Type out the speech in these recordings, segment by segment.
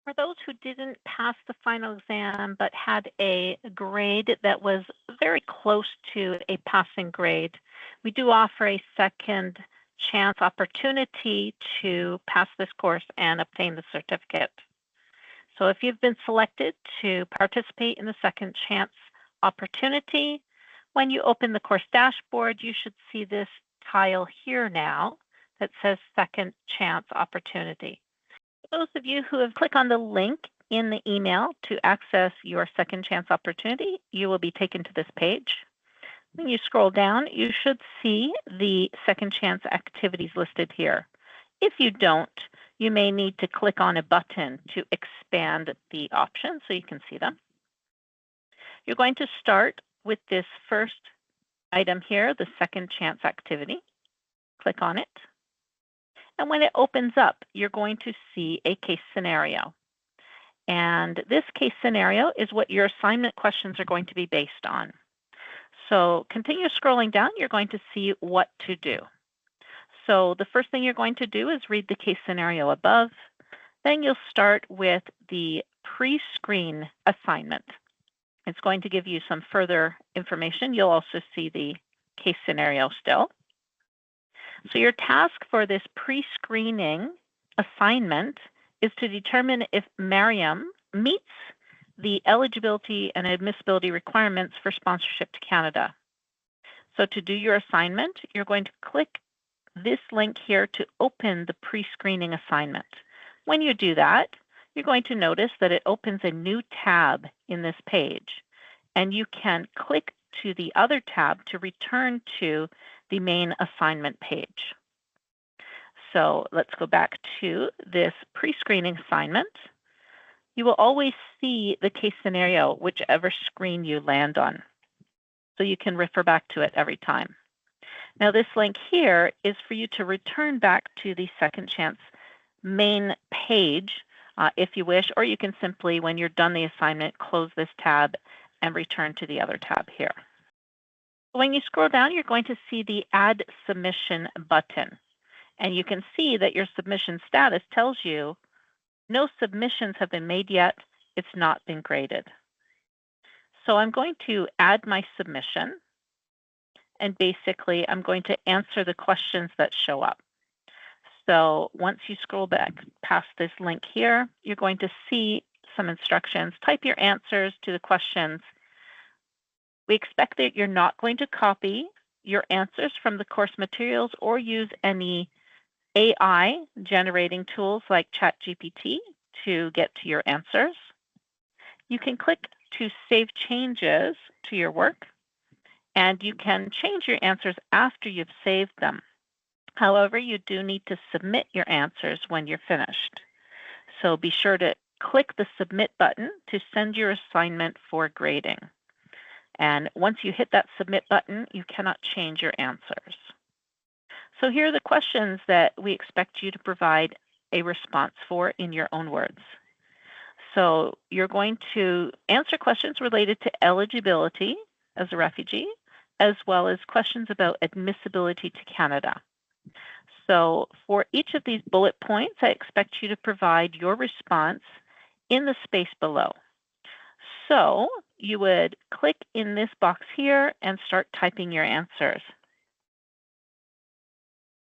For those who didn't pass the final exam but had a grade that was very close to a passing grade, we do offer a second chance opportunity to pass this course and obtain the certificate. So if you've been selected to participate in the second chance opportunity, when you open the course dashboard, you should see this tile here now that says second chance opportunity. For those of you who have clicked on the link in the email to access your second chance opportunity, you will be taken to this page. When you scroll down, you should see the second chance activities listed here. If you don't, you may need to click on a button to expand the options so you can see them. You're going to start with this first item here, the second chance activity. Click on it. And when it opens up, you're going to see a case scenario. And this case scenario is what your assignment questions are going to be based on. So continue scrolling down, you're going to see what to do. So the first thing you're going to do is read the case scenario above. Then you'll start with the pre-screen assignment. It's going to give you some further information. You'll also see the case scenario still. So your task for this pre-screening assignment is to determine if Mariam meets the eligibility and admissibility requirements for sponsorship to Canada. So to do your assignment, you're going to click this link here to open the pre-screening assignment. When you do that, you're going to notice that it opens a new tab in this page, and you can click to the other tab to return to the main assignment page. So let's go back to this pre-screening assignment. You will always see the case scenario, whichever screen you land on. So you can refer back to it every time. Now this link here is for you to return back to the second chance main page if you wish, or you can simply, when you're done the assignment, close this tab and return to the other tab here. When you scroll down, you're going to see the Add Submission button. And you can see that your submission status tells you no submissions have been made yet. It's not been graded. So I'm going to add my submission. And basically, I'm going to answer the questions that show up. So once you scroll back past this link here, you're going to see some instructions. Type your answers to the questions. We expect that you're not going to copy your answers from the course materials or use any AI generating tools like ChatGPT to get to your answers. You can click to save changes to your work, and you can change your answers after you've saved them. However, you do need to submit your answers when you're finished. So be sure to click the submit button to send your assignment for grading. And once you hit that submit button, you cannot change your answers. So here are the questions that we expect you to provide a response for in your own words. So you're going to answer questions related to eligibility as a refugee, as well as questions about admissibility to Canada. So for each of these bullet points, I expect you to provide your response in the space below. So you would click in this box here and start typing your answers.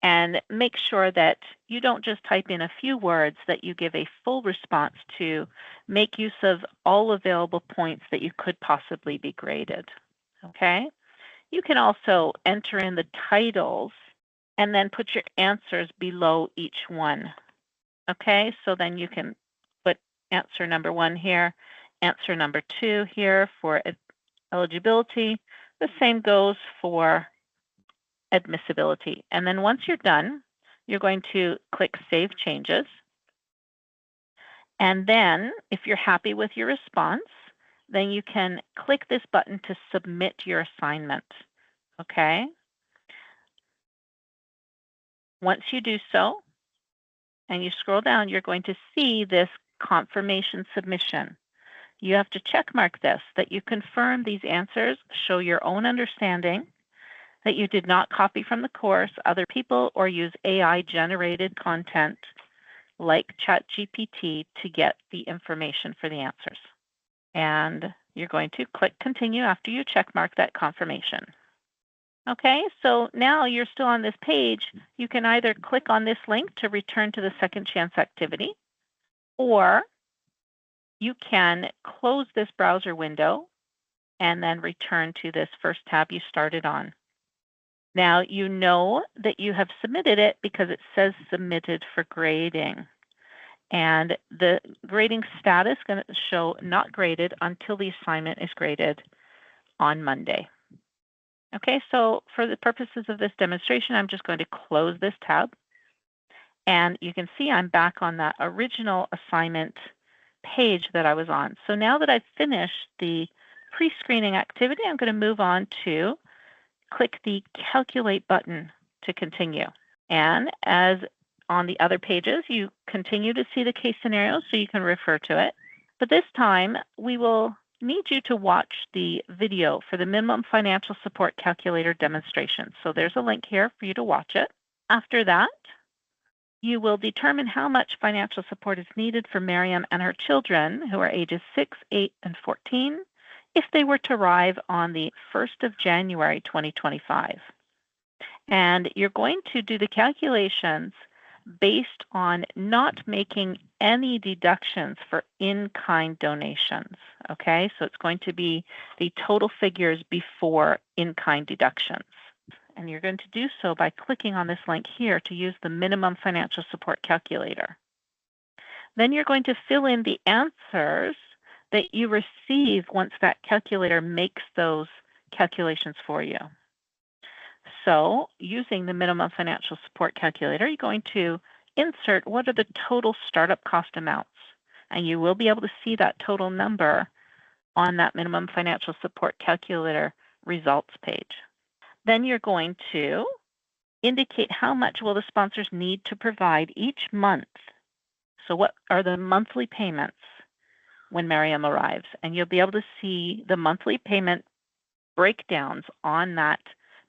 And make sure that you don't just type in a few words, that you give a full response to make use of all available points that you could possibly be graded. Okay? You can also enter in the titles and then put your answers below each one. Okay, so then you can put answer number 1 here, answer number 2 here for eligibility. The same goes for admissibility. And then once you're done, you're going to click Save Changes. And then if you're happy with your response, then you can click this button to submit your assignment. Okay? Once you do so, and you scroll down, you're going to see this confirmation submission. You have to check mark this, that you confirm these answers show your own understanding, that you did not copy from the course, other people, or use AI-generated content like ChatGPT, to get the information for the answers. And you're going to click continue after you check mark that confirmation. Okay, so now you're still on this page. You can either click on this link to return to the second chance activity, or you can close this browser window and then return to this first tab you started on. Now you know that you have submitted it because it says submitted for grading. And the grading status is going to show not graded until the assignment is graded on Monday. Okay, so for the purposes of this demonstration, I'm just going to close this tab. And you can see I'm back on that original assignment page that I was on. So now that I've finished the pre-screening activity, I'm going to move on to click the Calculate button to continue. And as on the other pages, you continue to see the case scenarios, so you can refer to it. But this time, we will need you to watch the video for the minimum financial support calculator demonstration. So there's a link here for you to watch it. After that, you will determine how much financial support is needed for Miriam and her children, who are ages 6, 8, and 14, if they were to arrive on the 1st of January 2025. And you're going to do the calculations based on not making any deductions for in-kind donations. Okay, so it's going to be the total figures before in-kind deductions. And you're going to do so by clicking on this link here to use the minimum financial support calculator. Then you're going to fill in the answers that you receive once that calculator makes those calculations for you. So using the minimum financial support calculator, you're going to insert what are the total startup cost amounts. And you will be able to see that total number on that minimum financial support calculator results page. Then you're going to indicate how much will the sponsors need to provide each month. So what are the monthly payments when Miriam arrives? And you'll be able to see the monthly payment breakdowns on that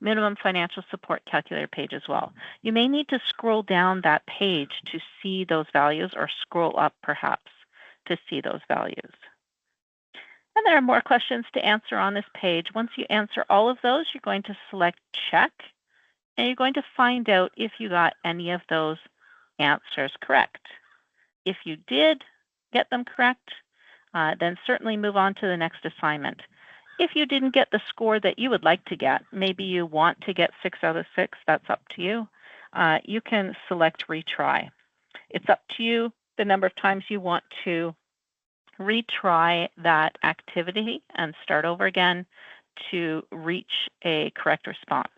minimum financial support calculator page as well. You may need to scroll down that page to see those values, or scroll up perhaps to see those values. And there are more questions to answer on this page. Once you answer all of those, you're going to select check, and you're going to find out if you got any of those answers correct. If you did get them correct, then certainly move on to the next assignment. If you didn't get the score that you would like to get, maybe you want to get 6 out of 6, that's up to you. You can select retry. It's up to you the number of times you want to retry that activity and start over again to reach a correct response.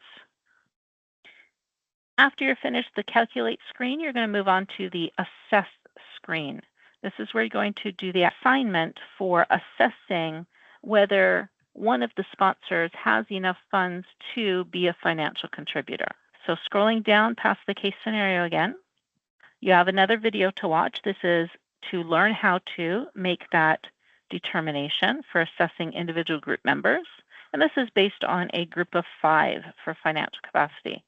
After you're finished the calculate screen, you're going to move on to the assess screen. This is where you're going to do the assignment for assessing whether one of the sponsors has enough funds to be a financial contributor. So scrolling down past the case scenario again, you have another video to watch. This is to learn how to make that determination for assessing individual group members. And this is based on a group of 5 for financial capacity.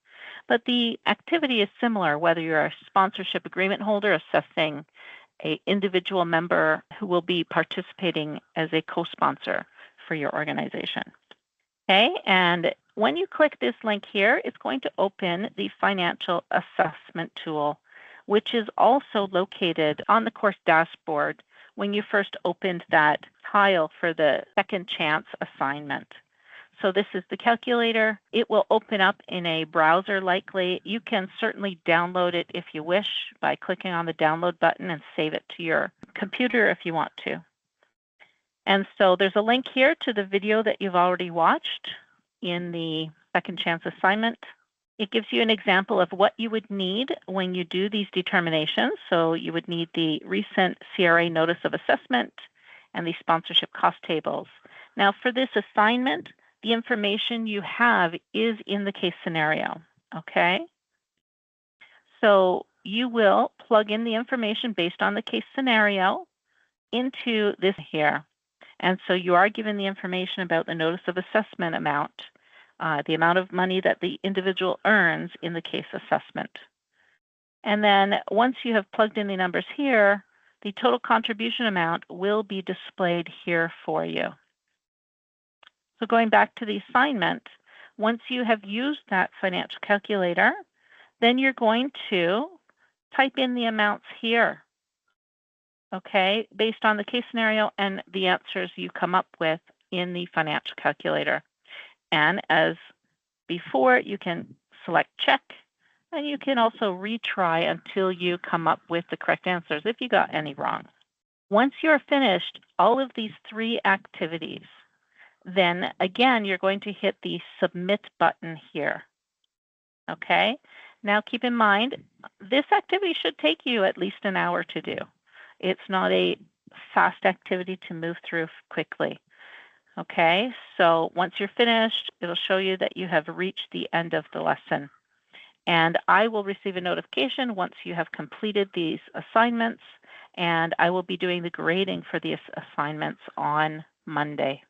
But the activity is similar, whether you're a sponsorship agreement holder assessing an individual member who will be participating as a co-sponsor for your organization. Okay, and when you click this link here, it's going to open the financial assessment tool, which is also located on the course dashboard when you first opened that tile for the second chance assignment. So this is the calculator. It will open up in a browser likely. You can certainly download it if you wish by clicking on the download button and save it to your computer if you want to. And so there's a link here to the video that you've already watched in the second chance assignment. It gives you an example of what you would need when you do these determinations. So you would need the recent CRA notice of assessment and the sponsorship cost tables. Now for this assignment, the information you have is in the case scenario, okay? So you will plug in the information based on the case scenario into this here. And so you are given the information about the notice of assessment amount, the amount of money that the individual earns in the case assessment. And then once you have plugged in the numbers here, the total contribution amount will be displayed here for you. So going back to the assignment, once you have used that financial calculator, then you're going to type in the amounts here, okay, based on the case scenario and the answers you come up with in the financial calculator. And as before, you can select check, and you can also retry until you come up with the correct answers if you got any wrong. Once you're finished all of these 3 activities, then again, you're going to hit the submit button here. Okay, now keep in mind, this activity should take you at least an hour to do. It's not a fast activity to move through quickly. Okay, so once you're finished, it'll show you that you have reached the end of the lesson. And I will receive a notification once you have completed these assignments, and I will be doing the grading for these assignments on Monday.